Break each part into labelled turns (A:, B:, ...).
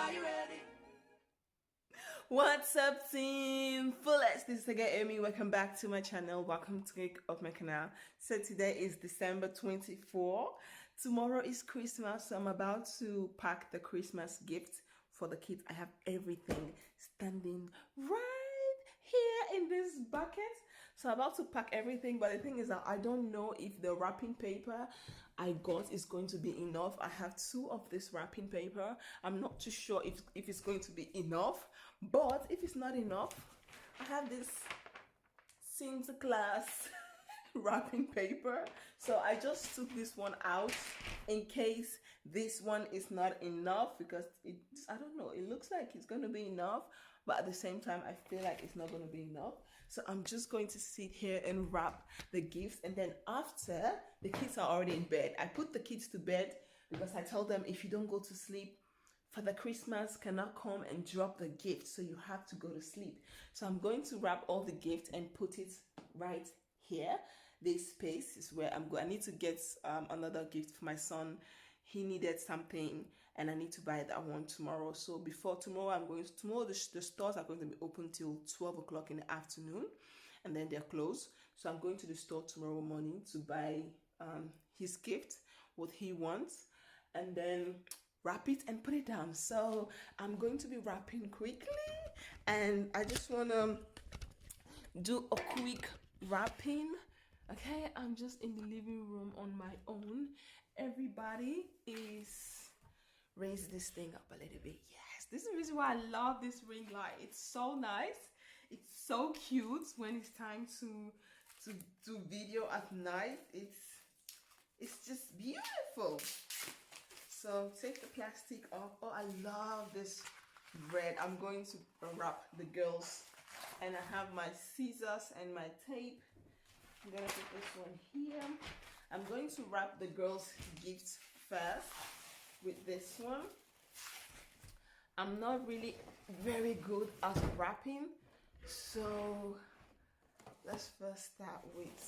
A: Are you ready?
B: What's up, team? Fullest, this is again Amy. Welcome back to my channel. Welcome to my canal. So today is December 24. Tomorrow is Christmas, so I'm about to pack the Christmas gift for the kids. I have everything standing right here in this bucket. So I'm about to pack everything, but the thing is that I don't know if the wrapping paper I got is going to be enough. I have 2 of this wrapping paper. I'm not too sure if it's going to be enough, but if it's not enough, I have this Santa Claus wrapping paper. So I just took this one out in case this one is not enough, because I don't know, it looks like it's going to be enough, but at the same time I feel like it's not going to be enough. So I'm just going to sit here and wrap the gifts, and then after, the kids are already in bed. I put the kids to bed because I told them, if you don't go to sleep, Father Christmas cannot come and drop the gift, so you have to go to sleep. So I'm going to wrap all the gifts and put it right here. This space is where I'm going. I need to get another gift for my son. He needed something and I need to buy that one tomorrow. So before tomorrow, the stores are going to be open till 12 o'clock in the afternoon, and then they're closed. So I'm going to the store tomorrow morning to buy his gift, what he wants, and then wrap it and put it down. So I'm going to be wrapping quickly, and I just want to do a quick wrapping. Okay, I'm just in the living room on my own. Everybody is raise this thing up a little bit. Yes, this is the reason why I love this ring light. It's so nice. It's so cute when it's time to do video at night. It's just beautiful. So take the plastic off. Oh, I love this red. I'm going to wrap the girls, and I have my scissors and my tape. I'm gonna put this one here. I'm going to wrap the girls' gifts first with this one. I'm not really very good at wrapping, so let's first start with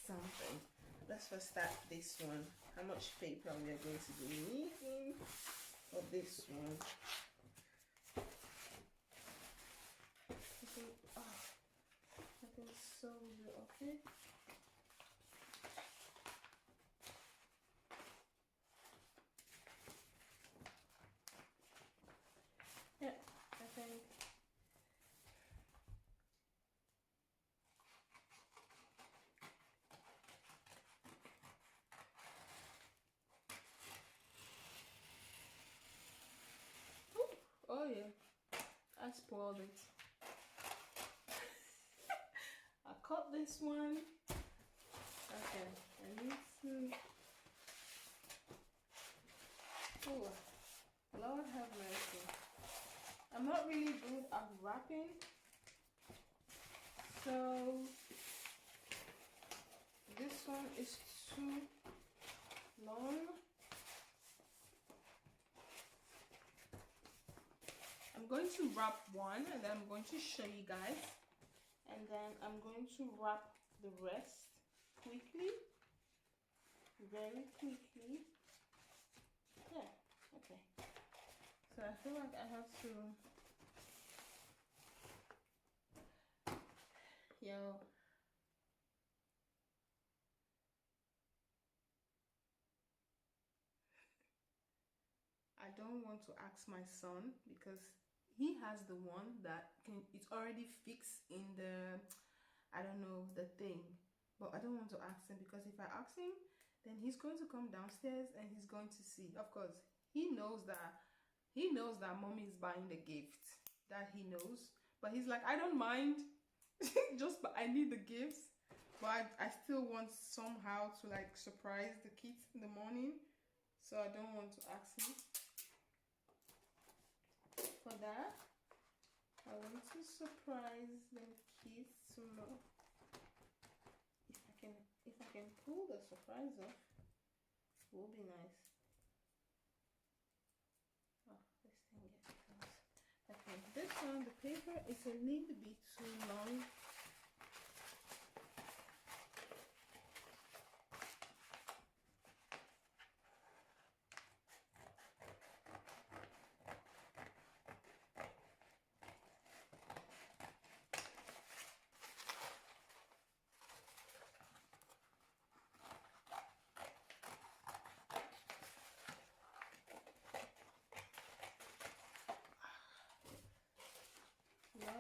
B: something. Let's first start this one. How much paper we are going to be needing for this one? Okay, oh, I can sew it, okay? Yeah, I think. Ooh, oh yeah, I spoiled it. I cut this one. Okay, I need to. Oh, Lord have mercy. I'm not really good at wrapping, so this one is too long. I'm going to wrap one, and then I'm going to show you guys, and then I'm going to wrap the rest quickly, very quickly. Yeah, okay. So I feel like I have to, yo, I don't want to ask my son, because he has the one that it's already fixed in the, I don't know, the thing. But I don't want to ask him, because if I ask him, then he's going to come downstairs and he's going to see. Of course, he knows that mommy is buying the gift. That he knows. But he's like, I don't mind. Just, but I need the gifts. But I still want somehow to like surprise the kids in the morning. So I don't want to ask him. For that, I want to surprise the kids tomorrow. If I can pull the surprise off, it will be nice. Oh, this thing gets close. Okay, this one, the paper is a little bit too long.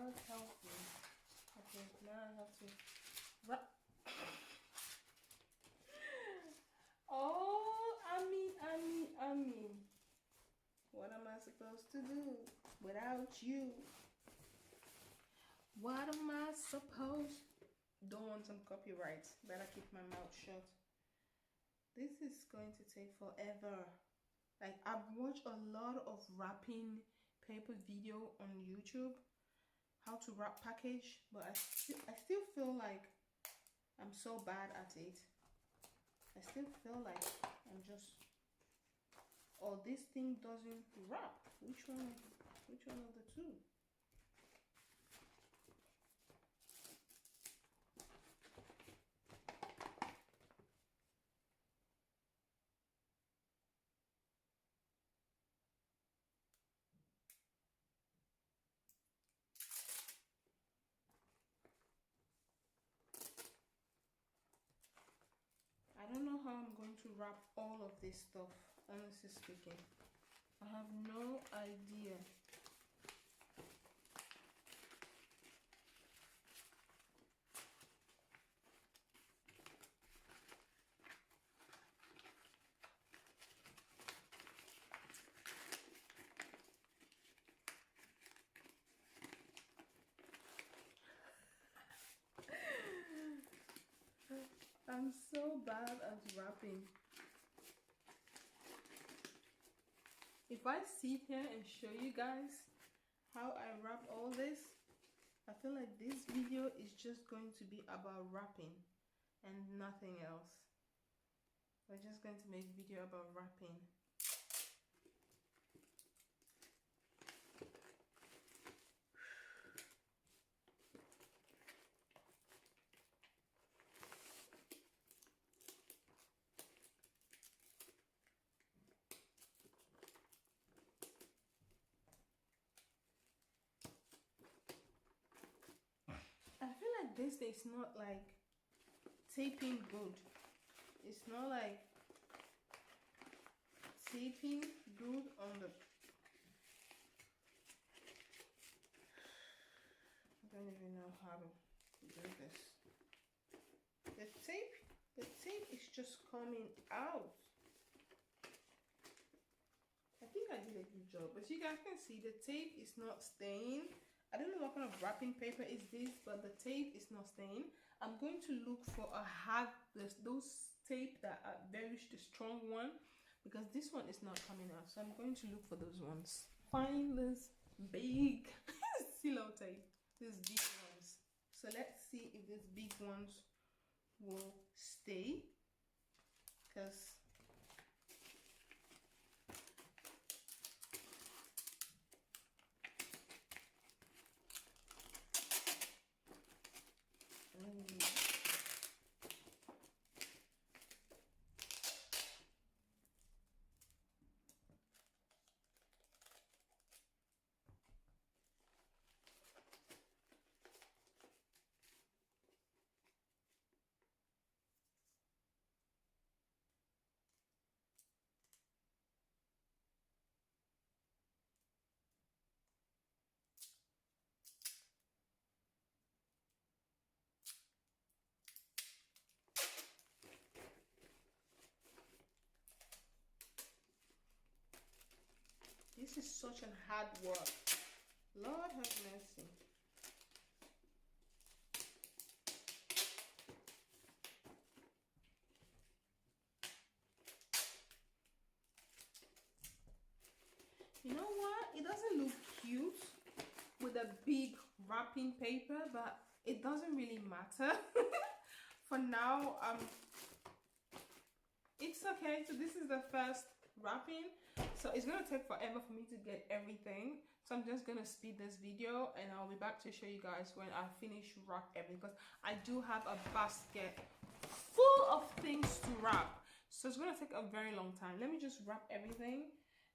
B: God help me. Okay, now I have to wrap. Oh, Ami. What am I supposed to do without you? What am I supposed? Don't want some copyright. Better keep my mouth shut. This is going to take forever. Like, I've watched a lot of wrapping paper video on YouTube, how to wrap package, but I still feel like I'm so bad at it. I still feel like I'm just, oh, this thing doesn't wrap. Which one of the two? I don't know how I'm going to wrap all of this stuff, honestly speaking. I have no idea. I'm so bad at wrapping. If I sit here and show you guys how I wrap all this, I feel like this video is just going to be about wrapping and nothing else. We're just going to make a video about wrapping. I feel like this is not like taping good. It's not like taping good on the, I don't even know how to do this. The tape is just coming out. I think I did a good job, but you guys can see the tape is not staying. I don't know what kind of wrapping paper is this, but the tape is not staying. I'm going to look for a hard, those tape that are very strong one, because this one is not coming out. So I'm going to look for those ones. Find this big silo tape, these big ones. So let's see if these big ones will stay, because this is such a hard work. Lord have mercy. You know what? It doesn't look cute with a big wrapping paper, but it doesn't really matter. For now, it's okay. So this is the first wrapping, so it's gonna take forever for me to get everything, so I'm just gonna speed this video and I'll be back to show you guys when I finish wrap everything, because I do have a basket full of things to wrap, so it's gonna take a very long time. Let me just wrap everything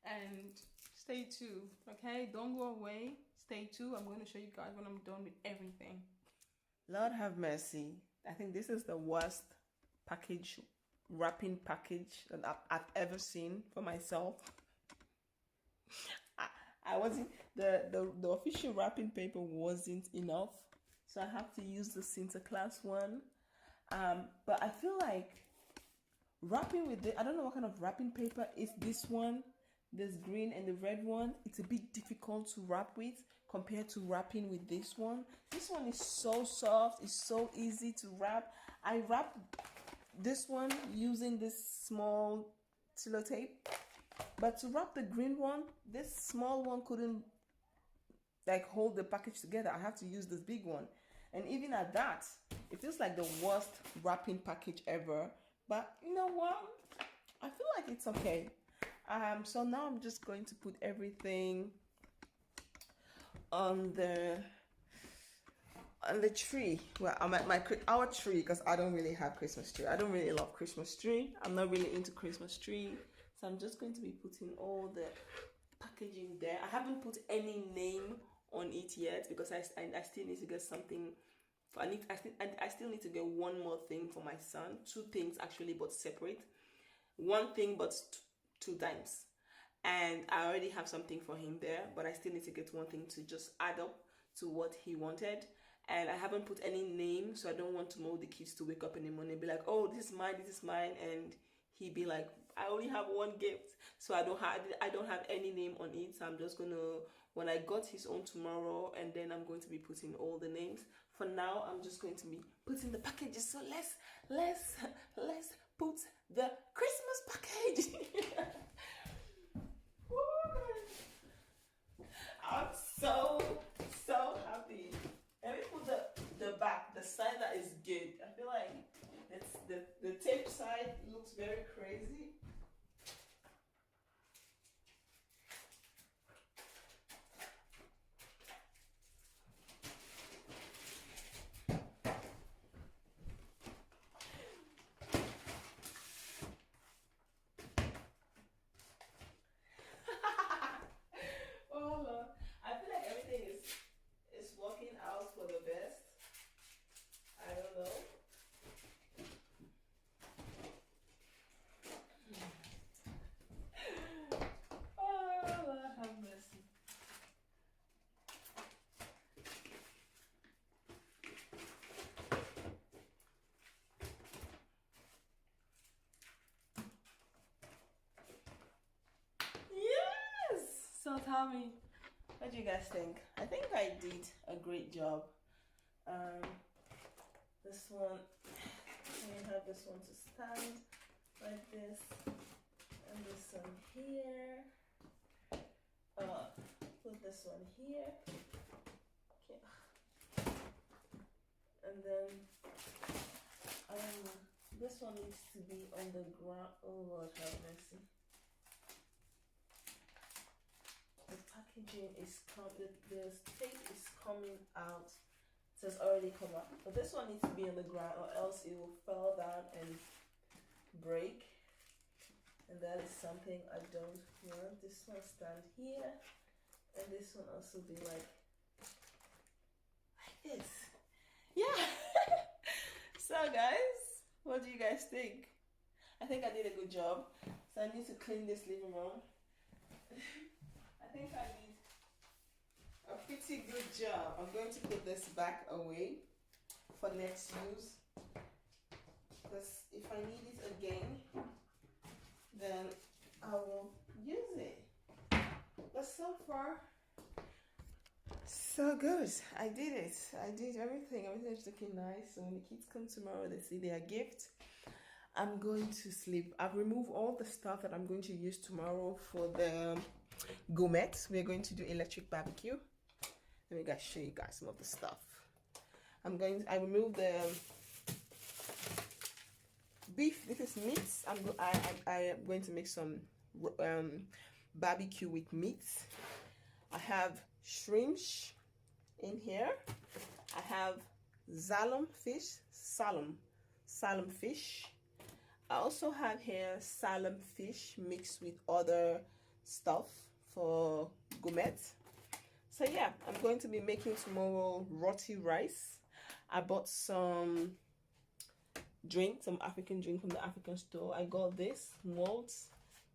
B: and stay tuned. Okay, don't go away, stay tuned. I'm going to show you guys when I'm done with everything. Lord have mercy. I think this is the worst wrapping package that I've ever seen for myself. I wasn't the official wrapping paper wasn't enough, so I have to use the Sinterklaas one. But I feel like wrapping with I don't know what kind of wrapping paper is this one, this green and the red one. It's a bit difficult to wrap with compared to wrapping with this one. This one is so soft, it's so easy to wrap. I wrap this one using this small sellotape, but to wrap the green one, this small one couldn't like hold the package together. I have to use this big one, and even at that, it feels like the worst wrapping package ever. But you know what? I feel like it's okay. So now I'm just going to put everything on the tree. Well, I'm at our tree, because I don't really have Christmas tree. I don't really love Christmas tree. I'm not really into Christmas tree. So I'm just going to be putting all the packaging there. I haven't put any name on it yet, because I still need to get something. I still need to get one more thing for my son. Two things actually, but separate. One thing, but two times. And I already have something for him there, but I still need to get one thing to just add up to what he wanted. And I haven't put any name, so I don't want tomorrow the kids to wake up in the morning and be like, oh, this is mine, and he'd be like, I only have one gift. So I don't have any name on it. So I'm just gonna, when I got his own tomorrow, and then I'm going to be putting all the names. For now, I'm just going to be putting the packages. So let's put the Christmas package. I'm so happy. Let me put the back, the side that is good. I feel like it's the tape side looks very crazy. So tell me, what do you guys think? I think I did a great job. This one, you have this one to stand like this, and this one here. Put this one here. Okay. And then this one needs to be on the ground. Oh Lord, have mercy. The packaging is the tape is coming out. It has already come out, but this one needs to be on the ground, or else it will fall down and break, and that is something I don't want. This one stand here, and this one also be like this. Yeah. So guys, what do you guys think? I think I did a good job. So I need to clean this living room. I think I did a pretty good job. I'm going to put this back away for next use, because if I need it again, then I will use it. But so far, so good. I did it. I did everything. Everything is looking nice. So when the kids come tomorrow, they see their gift. I'm going to sleep. I've removed all the stuff that I'm going to use tomorrow for the gourmet. We're going to do electric barbecue. Let me show you guys some of the stuff. I removed the beef. This is meat. I am going to make some barbecue with meat. I have shrimp in here. I have salmon fish. I also have here salmon fish mixed with other stuff for gourmet. So yeah, I'm going to be making tomorrow roti rice. I bought some drink, some African drink from the African store. I got this malts,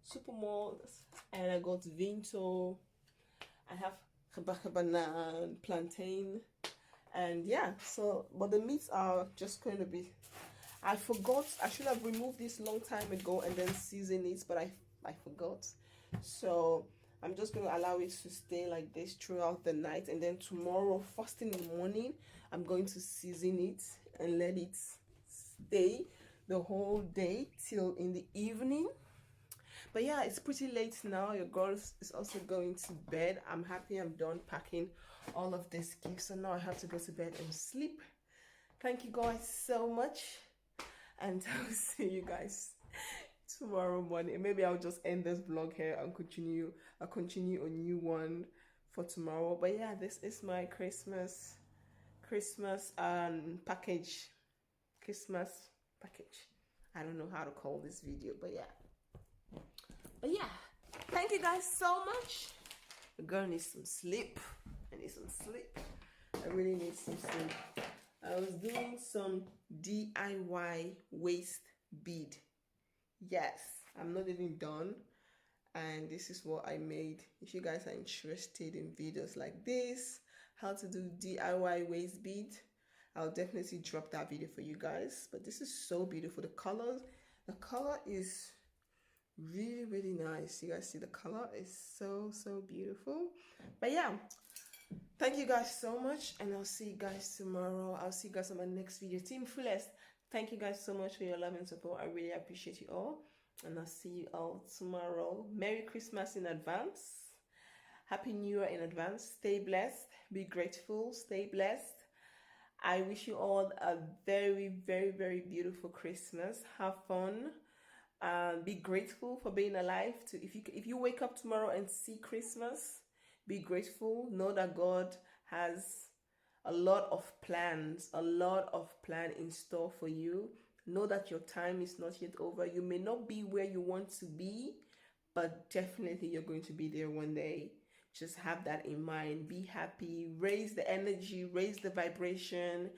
B: super malts, and I got Vinto. I have banana, plantain, and yeah. So, but the meats are just going to be. I forgot. I should have removed this long time ago and then season it, but I forgot. So I'm just going to allow it to stay like this throughout the night, and then tomorrow, first thing in the morning, I'm going to season it and let it stay the whole day till in the evening. But yeah, it's pretty late now. Your girl is also going to bed. I'm happy I'm done packing all of this gifts, so now I have to go to bed and sleep. Thank you guys so much, and I'll see you guys tomorrow morning. Maybe I'll just end this vlog here and I'll continue a new one for tomorrow. But yeah, this is my Christmas package. Christmas package. I don't know how to call this video, but yeah, thank you guys so much. The girl needs some sleep. I need some sleep. I really need some sleep. I was doing some DIY waist bead. Yes, I'm not even done, and this is what I made. If you guys are interested in videos like this, how to do DIY waist bead, I'll definitely drop that video for you guys. But this is so beautiful. The color is really nice. You guys see the color is so beautiful. But yeah, thank you guys so much, and I'll see you guys tomorrow. I'll see you guys on my next video. Team Fullest, thank you guys so much for your love and support. I really appreciate you all, and I'll see you all tomorrow. Merry Christmas in advance. Happy New Year in advance. Stay blessed. Be grateful. Stay blessed. I wish you all a very beautiful Christmas. Have fun. Be grateful for being alive. If you wake up tomorrow and see Christmas, be grateful. Know that God has a lot of plans in store for you. Know that your time is not yet over. You may not be where you want to be, but definitely you're going to be there one day. Just have that in mind. Be happy. Raise the energy. Raise the vibration.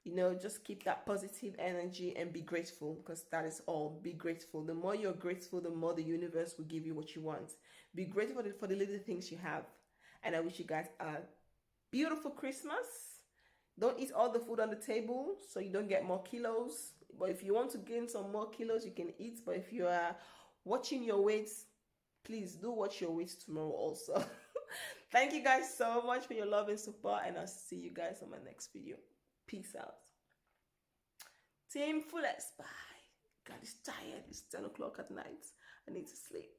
B: You know, just keep that positive energy and be grateful, because that is all. Be grateful. The more you're grateful, the more the universe will give you what you want. Be grateful for the little things you have. And I wish you guys a beautiful Christmas. Don't eat all the food on the table so you don't get more kilos. But if you want to gain some more kilos, you can eat. But if you are watching your weights, please do watch your weights tomorrow also. Thank you guys so much for your love and support, and I'll see you guys on my next video. Peace out. Team Fullest, bye. God is tired. It's 10 o'clock at night. I need to sleep.